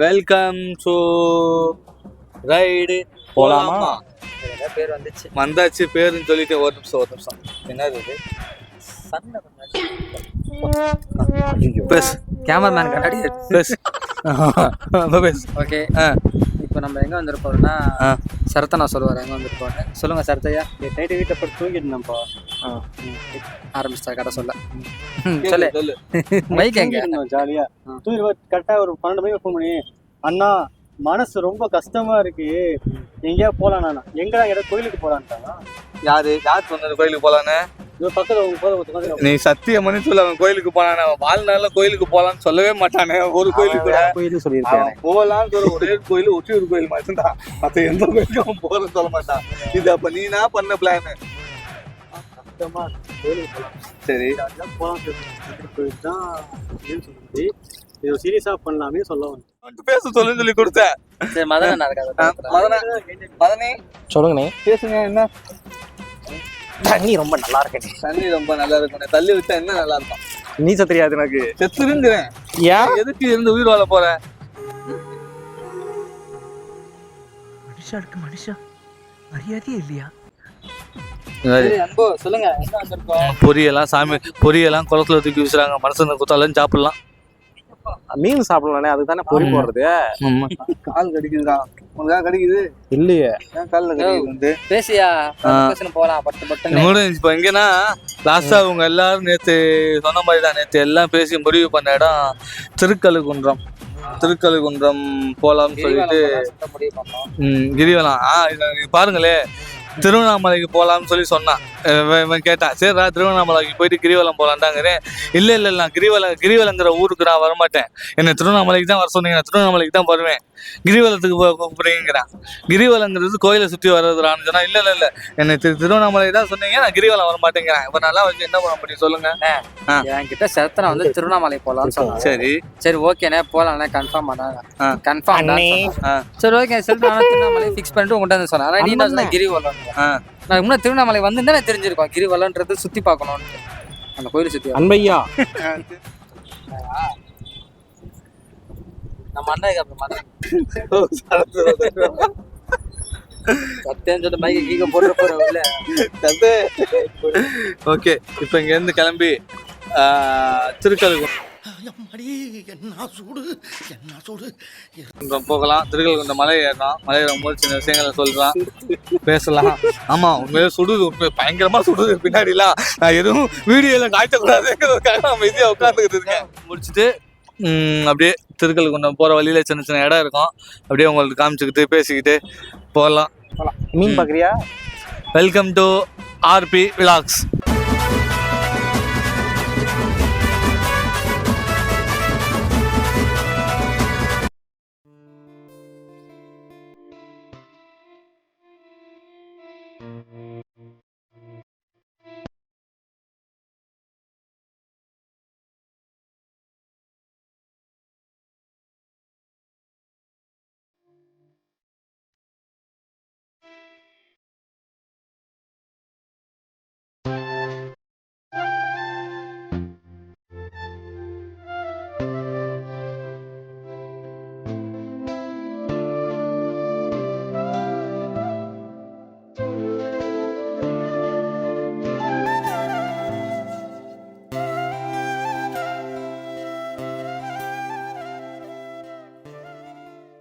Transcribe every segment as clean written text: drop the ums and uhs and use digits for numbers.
Welcome to ride போலாமா. பேர் வந்துச்சு வந்தாச்சு பேருன்னு சொல்லிட்டு ஒரு நிமிஷம் என்னது இது பேசு கேமராமேன் கண்ணாடி பேசு பேசு. ஓகே இப்போ நம்ம எங்கே வந்திருப்போம்னா சரத்தனா சொல்லுவார் எங்கே வந்திருப்போம்னு சொல்லுங்க சரத்தையா. நைட்டு வீட்டை போட்டு தூங்கிட்டுனப்பா ஆரம்பிச்சிட்டா கதை சொல்ல சொல்லு மைக் எங்க ஜாலியா தூங்கி கரெக்டாக ஒரு 12 மணிக்கு ஃபோன் பண்ணி அண்ணா மனசு ரொம்ப கஷ்டமா இருக்கு எங்கேயா போலாம் நானா எங்கடா ஏதாவது கோயிலுக்கு போலான்ட்டாங்க. யாரு சொன்னது கோயிலுக்கு போலான்னு? பக்கத்துல நீ சத்தியம் பண்ணி சொல்ல அவன் கோயிலுக்கு போனானே. அவன் வாழ்நாள்ல கோயிலுக்கு போலான்னு சொல்லவே மாட்டானே. ஒரு கோயிலுக்கு கோயிலுக்கு சொல்லியிருக்கேன் போகலான்னு சொல்ல ஒரே கோயில் ஒட்டி ஒரு கோயில் மட்டும்தான். மற்ற எந்த கோயிலுக்கும் அவன் போறன்னு சொல்ல மாட்டான். இது அப்ப நீனா பண்ண பிளான்? சரி இது சீரியஸா பண்ணலாமே சொல்ல பேச சொல்லுன்னு சொல்லி கொடுத்தேன். சரி மதன மதனே சொல்லுங்கண்ணே. பேசுங்க. என்ன தண்ணி ரொம்ப நல்லா இருக்கு. தண்ணி ரொம்ப நல்லா இருக்கும். தள்ளி விட்டா என்ன நல்லா இருக்கும்? நீச்ச தெரியாது எனக்கு. செத்துருங்கிறேன். ஏன் எதுக்கு இருந்து உயிர் வாழ போற? மனுஷா மரியாதையே இல்லையா? சொல்லுங்க என்ன வந்திருக்கோம். பொரியெல்லாம் குளத்துல தூக்கி வீசுறாங்க. மனுஷன் குத்தாலும் சாப்பிடலாம். மீன் சாப்பிடலானே அதுக்கு தானே பொறி போடுறது. கால் கடிக்குதுடா. உனக்கா கடிக்குது இல்லையே. கால்ல கடிக்குது. பேசியா போலாம் பட்டு இப்ப எங்கன்னா லாஸ்டா அவங்க எல்லாரும் நேத்து சொன்ன மாதிரி தான். நேத்து எல்லாம் பேசி முடிவு பண்ண இடம் திருக்கழுகுன்றம் போலாம்னு சொல்லிட்டு கிரிவலம். பாருங்களே திருவண்ணாமலைக்கு போகலாம்னு சொல்லி சொன்னான். இவன் கேட்டான் சரிடா திருவண்ணாமலைக்கு போயிட்டு கிரிவலம் போகலான்டாங்கிறேன். இல்லை நான் கிரிவலங்கிற ஊருக்கு நான் வரமாட்டேன். என்னை திருவண்ணாமலைக்கு தான் வர சொன்னீங்க. நான் திருவண்ணாமலைக்கு தான் வருவேன். கிரிவலத்துக்கு கூப்பிடுறீங்கிறான். கிரிவலங்கிறது கோயிலை சுற்றி வர்றதுறான்னு சொன்னா இல்லை என்னை திருவண்ணாமலை தான் சொன்னீங்க. நான் கிரிவலம் வர மாட்டேங்கிறேன். இப்போ நல்லா வச்சு என்ன பண்ண முடியும் சொல்லுங்க. என்கிட்ட சரத்தனை வந்து திருவண்ணாமலை போகலான்னு சொன்னான். சரி ஓகேண்ணே போகலாண்ணே கன்ஃபார்ம் பண்ணாங்க. கன்ஃபார்ம் சரி ஓகே சொல்லிட்டு திருவண்ணாமலை ஃபிக்ஸ் பண்ணிட்டு உங்கள்கிட்ட வந்து சொன்னேன். ஆனால் நீ தான் கிரிவலம் நான் முன்னாடி திருவண்ணாமலை வந்து தானே தெரிஞ்சிருக்கோம் கிரிவலம்ன்றது சுத்தி பார்க்கணும்னு. அந்த கோயிலை சுத்தி அன்பையா நம்ம அண்ணன் சத்தேன்னு சொல்லிட்டு மைக்கு கீழே போட்டு போறோம்ல. ஓகே இப்போ இங்க இருந்து கிளம்பி திருக்கழுகுன்றம் போகலாம். திருக்கழுகுன்றம் மலை ஏறணும். மலை ஏறும்போது சின்ன விஷயங்களை சொல்லலாம் பேசலாம். ஆமா உண்மையிலே சுடுது. பயங்கரமா சுடுது பின்னாடிலாம். நான் எதுவும் வீடியோல காய்ச்சக்கூடாதுங்கிறதுக்காக அமைதியா உட்காந்துக்கிட்டு இருக்கேன். முடிச்சுட்டு அப்படியே திருக்கழுகுன்றம் போற வழியில சின்ன இடம் இருக்கும். அப்படியே உங்களுக்கு காமிச்சுக்கிட்டு பேசிக்கிட்டு போகலாம். மீன் பாக்குறியா? Welcome to RP vlogs.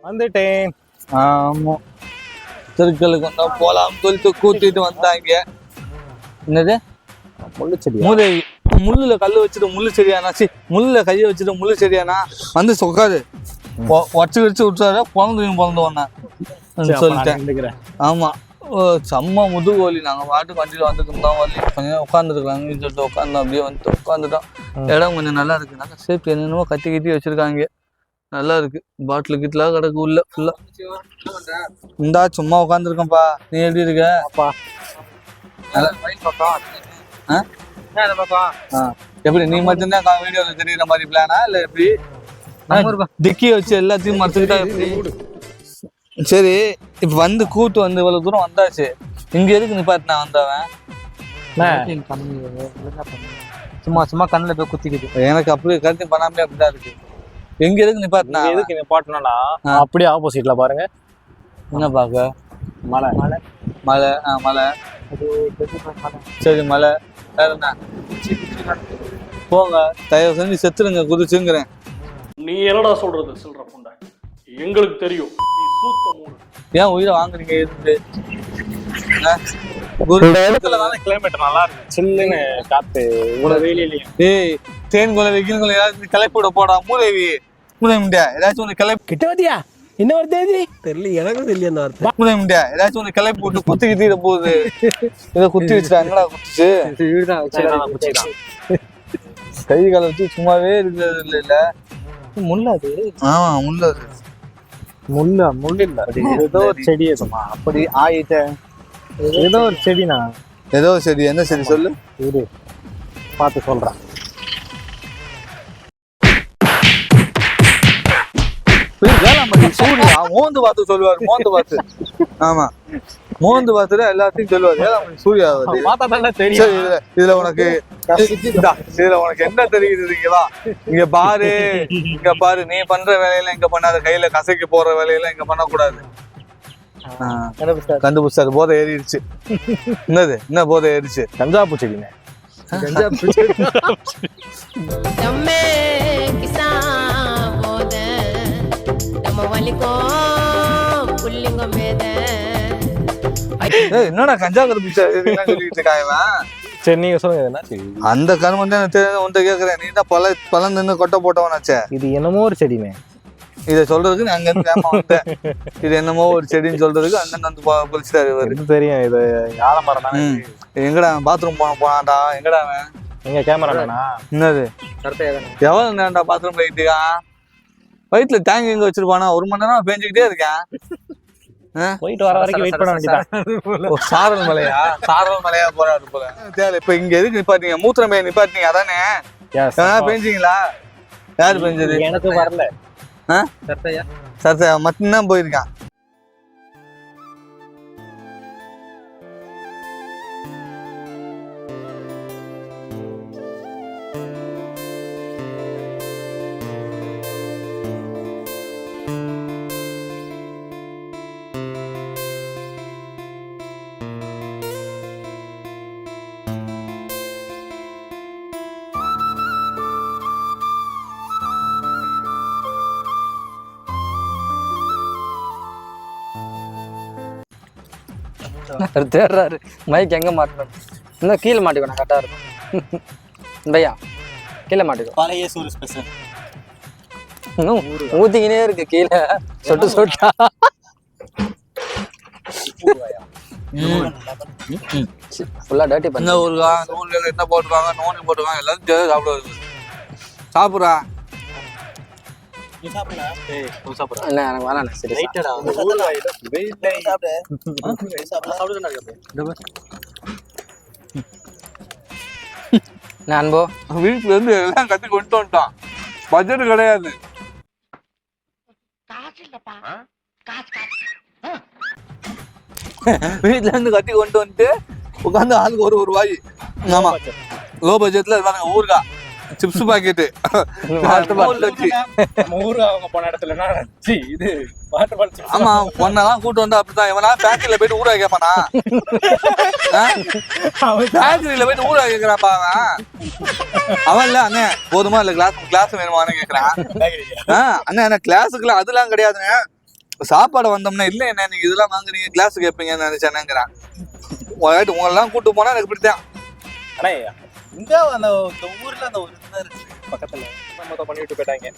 வந்துட்டேன். ஆமா திருக்கழுகுன்றம் போலாம் சொல்லிட்டு கூட்டிட்டு வந்தாங்க. என்னது முள்ளு செடி? முள்ளுல கல்லு வச்சுட்டு முள்ளு செடியானாச்சு. முள்ளுல கையை வச்சுட்டு முள்ளு செடியானா வந்து சொக்காது வச்சு விட்டாரு. பிறந்து ஒன்னா சொல்லிட்டேன். ஆமா செம்ம முதுகோலி. நாங்கள் பாட்டு வண்டியில் வந்துட்டு இருந்தோம். வலி கொஞ்சம் உட்காந்துருக்காங்கன்னு சொல்லிட்டு உட்காந்தோம். அப்படியே வந்துட்டு உட்காந்துட்டோம். இடம் கொஞ்சம் நல்லா இருக்கு. நல்லா சேஃப்டி என்னென்னமோ கட்டி வச்சிருக்காங்க. நல்லா இருக்கு. பாட்டில் கிட்டலாம் கிடக்கு உள்ள ஃபுல்லா. இந்தா சும்மா உட்காந்துருக்கேன்ப்பா. நீ எப்படி இருக்க? எப்படி நீ மட்டும்தான் வீடியோல தெரியுற மாதிரி பிளானா இல்ல எப்படி? டிக்கி வச்சு எல்லாத்தையும் மறைச்சுக்கிட்டா எப்படி? சரி இப்ப வந்து கூட்டு வந்து இவ்வளவு தூரம் வந்தாச்சு. இங்க எதுக்கு நிப்பாட்டினா வந்தவன்? சும்மா கண்ணில் போய் குத்திக்குது. எனக்கு அப்படியே கருத்து பண்ணாமலே அப்படிதான் இருக்கு. எங்க எதுக்கு நிப்பாட்டினா எதுக்கு நிப்பாட்டினா அப்படியே ஆப்போசிட்ல பாருங்க. என்ன பாக்க? மலை. மலை. மலை. சரி மலை. வேற என்ன? போங்க, தயவு செஞ்சு செத்துருங்க குதிச்சுங்கிறேன். நீ என்னடா சொல்றது சொல்ற புண்டை? எங்களுக்கு தெரியும் நீ சூத்த மூடு. ஏன் உயிரை வாங்குறீங்க இருந்து? கிளைமேட் நல்லா இருக்கு, சில்லுன்னு காத்து, இவ்வளவு வெயிலையும். ஏய், தேன் கொலை வெயில் கொலை ஏதாச்சும் கிளப்பி விட போடா மூதேவி. மூதேவிண்டியா ஏதாச்சும் ஒன்று கிளப்பி கிட்ட வத்தியா? என்ன வார்த்தை தெரியல, எனக்கும் தெரியல அந்த வார்த்தை. மூதேவிண்டியா ஏதாச்சும் ஒன்று கிளப்பி விட்டு குத்தி கித்திட போகுது. இதை குத்தி வச்சுட்டா என்னடா குத்திச்சு? கை காலை வச்சு சும்மாவே இருக்கிறது இல்ல. முள்ளாது. ஆமா முள்ளது. முள்ளு இல்ல, அது ஏதோ ஒரு செடி இருக்குமா அப்படி ஆயிட்ட. ஏதோ ஒரு செடினா. ஏதோ செடி. என்ன செடி சொல்லு? இரு பார்த்து சொல்றேன். வேளாண்மை சூர்யா மோந்து பார்த்து சொல்லுவாரு. மோந்து பார்த்து. ஆமா மோந்து பார்த்துட்டு எல்லாத்தையும் சொல்லுவாரு. வேளாண்மை சூர்யா பார்த்தா தானே சரி. தெரியும். இதுல உனக்கு என்ன தெரியுது? இங்க வா, இங்க பாரு, இங்க பாரு. நீ பண்ற வேலையெல்லாம் இங்க பண்ணாத. கையில கசைக்கு போற வேலையெல்லாம் இங்க பண்ணக்கூடாது. கண்டுபிடிச்சாரு. போதை ஏறிடுச்சு. என்னது? என்ன போதை ஏறிடுச்சு? கஞ்சா பூச்செடிங்க. தம்மே கிசான் போத நம்ம வலிக்கும் புள்ளிங்க மேத. என்னடா கஞ்சா கருப்பிச்சா சொல்லிட்டு இருக்காங்க. சரி நீங்க சொல்லுங்க என்ன செடி? அந்த கருமம் தான் தெரியாது. உன்கிட்ட கேக்குறேன். நீ தான் பழம் நின்று கொட்டை போட்டவனாச்சே. இது என்னமோ ஒரு செடிமே. இதை சொல்றதுக்கு நான் அங்க இருந்து வேமா வந்தேன். இது என்னமோ ஒரு செடின்னு சொல்றதுக்கு அங்க வந்து பொலிச்சிட்டாரு இவரு. இது தெரியும், இது ஆலமரம் தானே. எங்கடா பாத்ரூம் போனான்டா? எங்கடா அவன்? எங்க கேமராமேனா? என்னது? எவ்வளவு நேரம்டா பாத்ரூம் போயிட்டுக்கா? வயிற்றுல டேங்க் எங்க வச்சிருப்பானா? 1 மணி நேரம் பேஞ்சுக்கிட்டே இருக்கேன். போயிட்டு வர வரைக்கும் வெயிட் பண்ண வேண்டியதான். சாரல் மலையா? சாரல் மலையா போறாரு போல. தேவை. இப்ப இங்க எதுக்கு நிப்பாட்டீங்க? மூத்திரமே நிப்பாட்டீங்க அதானே? பேஞ்சிங்களா? யாரு பேஞ்சது? எனக்கு வரல. சர்த்தையா மட்டும்தான் போயிருக்கான். தேடுறாரு. மைக் எங்க மாட்டணும்? இன்னும் கீழே மாட்டிக்கணும். கரெக்டா இருக்கும். பையா கீழே மாட்டிக்கோ. பழைய சூர் ஸ்பெஷல். இன்னும் ஊத்திக்கினே இருக்கு கீழே. சொட்டு சொட்டா. ஃபுல்லா டர்ட்டி பண்ணி. என்ன ஊருக்கா? அந்த ஊர்ல என்ன போட்டுருக்காங்க? நோனி போட்டுருக்காங்க. எல்லாரும் சேர்ந்து சாப்பிடுவாரு. சாப்பிட்றா. இல்ல எனக்கு வேணாம். சரி நான் அன்போ வீட்டுல இருந்து எல்லாம் கட்டி கொண்டு வந்துட்டான். பட்ஜெட் கிடையாது. வீட்டுல இருந்து கட்டி கொண்டு வந்துட்டு உட்காந்து ஆளுக்கு ஒரு வாய். ஆமா லோ பட்ஜெட்ல பாருங்க. ஊருக்கா சிப்ஸ் பாக்கெட்டு போன இடத்துல இது ஆமா பொண்ணெல்லாம் கூட்டு வந்தா அப்படித்தான். இவனா பேக்கரியில போயிட்டு ஊரா கேட்பானா? பேக்கரியில போயிட்டு ஊரா கேட்கிறாப்பா அவன். அவன் இல்ல அண்ணே போதுமா இல்ல கிளாஸ் வேணுமான்னு கேக்குறான். அண்ணா என்ன கிளாஸுக்குலாம் அதெல்லாம் கிடையாதுங்க. சாப்பாடு வந்தோம்னா இல்ல என்ன நீங்க இதெல்லாம் வாங்குறீங்க கிளாஸ் கேட்பீங்கன்னு நினைச்சேன்னுங்கிறான். உங்களெல்லாம் கூட்டு போனா எனக்கு இப்படித்தான். இங்க அந்த ஊர்ல அந்த ஒரு பக்கத்துல பண்ணிட்டு போயிட்டாங்க.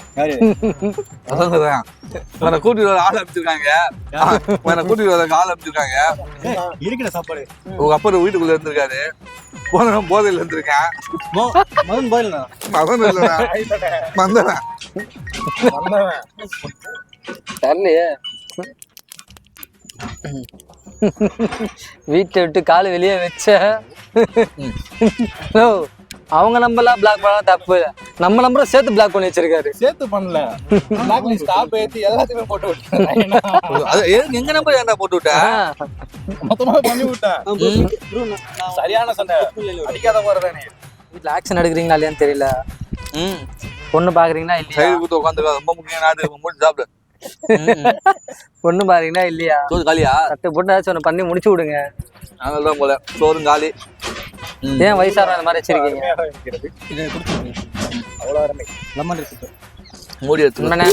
அதான் கூட்டிட்டு வர ஆள் அமைச்சிருக்காங்க. கூட்டிட்டு வர ஆள் அமைச்சிருக்காங்க. இருக்கிற சாப்பாடு உங்க அப்பா வீட்டுக்குள்ள இருந்திருக்காரு. போதையில இருந்திருக்கேன். மதன் போயில மதன் இல்ல மந்தன தெரியலையே. வீட்டை விட்டு காலு வெளியே வச்ச அவங்க நம்பர்லாம் பிளாக் பண்ணா தப்பு. நம்ம நம்பரை சேர்த்து பிளாக் பண்ணி வச்சிருக்காரு. சேர்த்து பண்ணல, பிளாக் லிஸ்ட் ஆப் ஏத்தி எல்லாத்தையுமே போட்டு விட்டேன். எங்க நம்பர் ஏன்டா போட்டு விட்ட? மொத்தமா பண்ணி விட்டேன். சரியான சண்டை அடிக்காத போறதானே. வீட்டுல ஆக்ஷன் எடுக்கிறீங்களா இல்லையான்னு தெரியல. ம் பொண்ணு பாக்குறீங்களா இல்லையா? சைடு கொடுத்து உட்காந்துக்க, ரொம்ப முக்கியம். நாடு மூடி சாப்பிடு. பொண்ணு பாக்குறீங்களா இல்லையா? சோறு காலியா? சட்டு போட்டு ஏதாச்சும் ஒன்று பண்ணி முடிச்சு விடுங்க. அதெல்லாம் போல சோறும் காலி. ஏன் வயசான அந்த மாதிரி வச்சிருக்கீங்க? இதை கொடுத்துருங்க. அவ்வளோ அருமை. லெமன் இருக்கு. மூடி எடுத்து உண்மைண்ணே.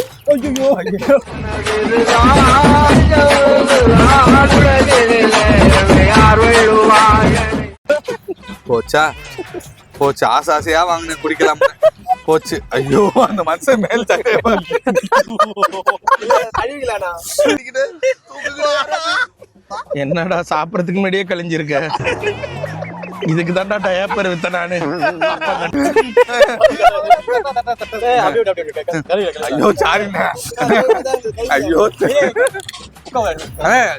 போச்சா போச்சு. ஆசையா வாங்கினேன் குடிக்கலாம் போச்சு. ஐயோ அந்த மனுஷன் மேல் என்னடா சாப்பிடறதுக்கு முன்னாடியே கழிஞ்சிருக்க. இதுக்கு தான்டா டயப்பர் வித்த நானு. ஐயோ சாரிண்ணா. ஐயோ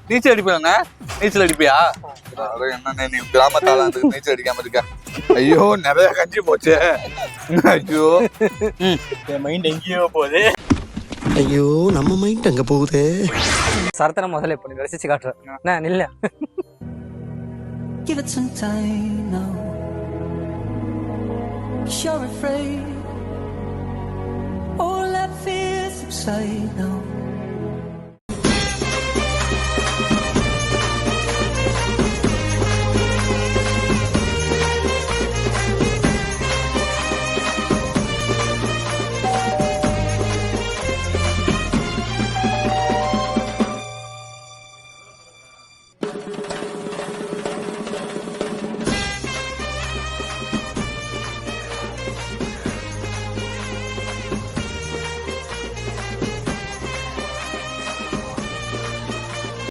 நீச்சல் அடிப்பா? நீச்சல் அடிப்பியா? என்ன நீ கிராமத்தால நீச்சல் அடிக்காம இருக்க? ஐயோ நிறைய கஞ்சி போச்சு. ஐயோ மைண்ட் எங்கேயோ போகுது. ஐயோ நம்ம மைண்ட் அங்க போகுது. சரத்தனை முதல்ல இப்ப ரசிச்சு காட்டுறேன். நில்ல. Give it some time now. You're afraid. All that fear subside now.